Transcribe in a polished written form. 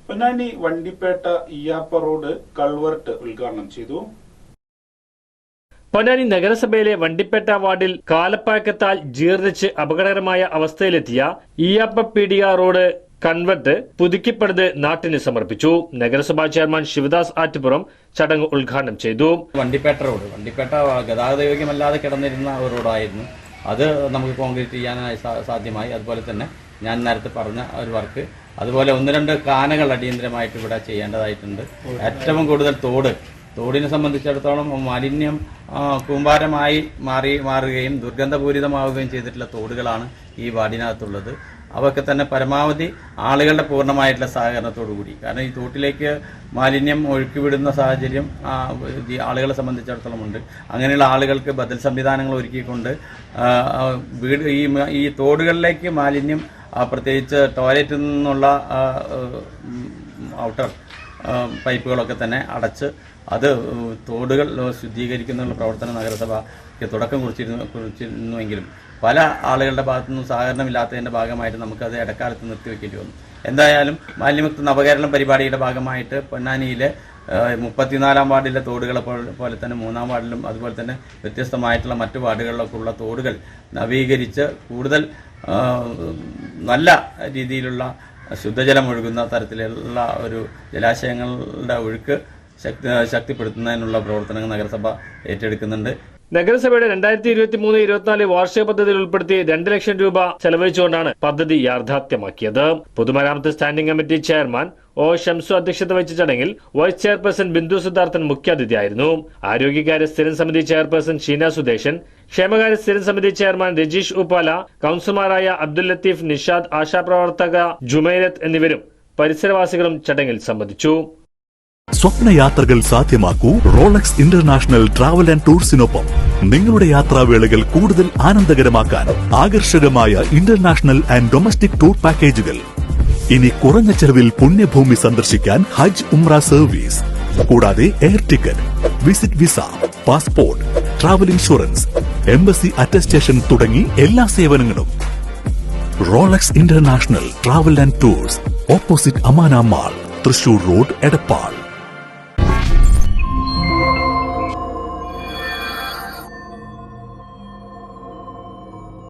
Ponnani വണ്ടിപ്പേട്ട ഇയ്യാപ്പ road culvert ഉദ്ഘാടനം ചെയ്തു. പൊന്നാനി നഗരസഭയിലെ വണ്ടിപ്പേട്ട വാർഡിൽ കാലപ്പഴക്കത്താൽ ജീർണിച്ച് അപകടകരമായ അവസ്ഥയിലെത്തിയ ഇയ്യാപ്പ പീഡിയ റോഡ് കൺവെർട്ട് പുതുക്കിപ്പണിത് നാട്ടിന് സമർപ്പിച്ചു. നഗരസഭാ ചെയർമാൻ ശിവദാസ് ആറ്റുപുറം ചടങ്ങ് ഉദ്ഘാടനം ചെയ്തു. വണ്ടിപ്പേട്ട ഗതാഗത യോഗ്യമല്ലാതെ കിടന്നിരുന്ന ഒരു റോഡായിരുന്നു. അത് നമുക്ക് കോൺക്രീറ്റ് ചെയ്യാനായി സാധ്യമായി. അതുപോലെ തന്നെ ഞാൻ നേരത്തെ പറഞ്ഞ ഒരു വർക്ക്, അതുപോലെ 1-2 കാനകൾ അടിയന്തരമായിട്ട് ഇവിടെ ചെയ്യേണ്ടതായിട്ടുണ്ട്. ഏറ്റവും കൂടുതൽ തോടിനെ സംബന്ധിച്ചിടത്തോളം മാലിന്യം കൂമ്പാരമായി മാറുകയും ദുർഗന്ധപൂരിതമാവുകയും ചെയ്തിട്ടുള്ള തോടുകളാണ് ഈ വാർഡിനകത്തുള്ളത്. അവയൊക്കെ തന്നെ പരമാവധി ആളുകളുടെ പൂർണ്ണമായിട്ടുള്ള സഹകരണത്തോടു കൂടി, കാരണം ഈ തോട്ടിലേക്ക് മാലിന്യം ഒഴുക്കിവിടുന്ന സാഹചര്യം ആളുകളെ സംബന്ധിച്ചിടത്തോളം ഉണ്ട്. അങ്ങനെയുള്ള ആളുകൾക്ക് ബദൽ സംവിധാനങ്ങൾ ഒരുക്കിക്കൊണ്ട് ഈ തോടുകളിലേക്ക് മാലിന്യം, പ്രത്യേകിച്ച് ടോയ്ലറ്റിൽ നിന്നുള്ള ഔട്ടർ പൈപ്പുകളൊക്കെ തന്നെ അടച്ച് അത് തോടുകൾ ശുദ്ധീകരിക്കുന്ന പ്രവർത്തനം നഗരസഭയ്ക്ക് തുടക്കം കുറിച്ചിരുന്നുവെങ്കിലും പല ആളുകളുടെ ഭാഗത്തുനിന്നും സഹകരണമില്ലാത്തതിൻ്റെ ഭാഗമായിട്ട് നമുക്കത് ഇടക്കാലത്ത് നിർത്തിവെക്കേണ്ടി വന്നു. എന്തായാലും മാലിന്യമുക്ത നവകേരളം പരിപാടിയുടെ ഭാഗമായിട്ട് പൊന്നാനിയിലെ 34-ാം വാർഡിലെ തോടുകളെ പോലെ തന്നെ 3-ാം വാർഡിലും അതുപോലെ തന്നെ വ്യത്യസ്തമായിട്ടുള്ള മറ്റു വാർഡുകളിലൊക്കെ ഉള്ള തോടുകൾ നവീകരിച്ച് കൂടുതൽ നല്ല രീതിയിലുള്ള ശുദ്ധജലം ഒഴുകുന്ന തരത്തിലുള്ള ഒരു ജലാശയങ്ങളുടെ ഒഴുക്ക് ശക്തിപ്പെടുത്തുന്നതിനുള്ള പ്രവർത്തനങ്ങൾ നഗരസഭ ഏറ്റെടുക്കുന്നുണ്ട്. നഗരസഭയുടെ 2023-24 വാർഷിക പദ്ധതിയിൽ ഉൾപ്പെടുത്തി 2 ലക്ഷം രൂപ ചെലവഴിച്ചുകൊണ്ടാണ് പദ്ധതി യാഥാർത്ഥ്യമാക്കിയത്. പൊതുമരാമത്ത് standing committee chairman O Shamsu അധ്യക്ഷത വഹിച്ച ചടങ്ങിൽ വൈസ് ചെയർപേഴ്സൺ ബിന്ദു സിദ്ധാർത്ഥൻ മുഖ്യാതിഥിയായിരുന്നു. ആരോഗ്യകാര്യ സ്ഥിരം സമിതി ചെയർപേഴ്സൺ ഷീന സുദേശൻ, ക്ഷേമകാര്യ സ്ഥിരം സമിതി ചെയർമാൻ രജീഷ് ഉപ്പാല, കൌൺസിലർമാരായ അബ്ദുൽ ലത്തീഫ്, നിഷാദ്, ആശാപ്രവർത്തക ജുമൈരത്ത് എന്നിവരും പരിസരവാസികളും ചടങ്ങിൽ സംബന്ധിച്ചു. സ്വപ്നയാത്രകൾ സാധ്യമാക്കൂ റോളക്സ് ഇന്റർനാഷണൽ ട്രാവൽ ആൻഡ് ടൂർസിനൊപ്പം. നിങ്ങളുടെ യാത്രാവേളകൾ കൂടുതൽ ആനന്ദകരമാക്കാൻ ആകർഷകമായ ഇന്റർനാഷണൽ ആൻഡ് ഡൊമസ്റ്റിക് ടൂർ പാക്കേജുകൾ. ഇനി കുറഞ്ഞ ചെലവിൽ പുണ്യഭൂമി സന്ദർശിക്കാൻ ഹജ്ജ് ഉംറ സർവീസ്, കൂടാതെ air ticket, visit visa, passport, travel insurance, embassy attestation തുടങ്ങി എല്ലാ സേവനങ്ങളും. Rolex international travel and tours, opposite Amana mall, Thrissur road, Edappal.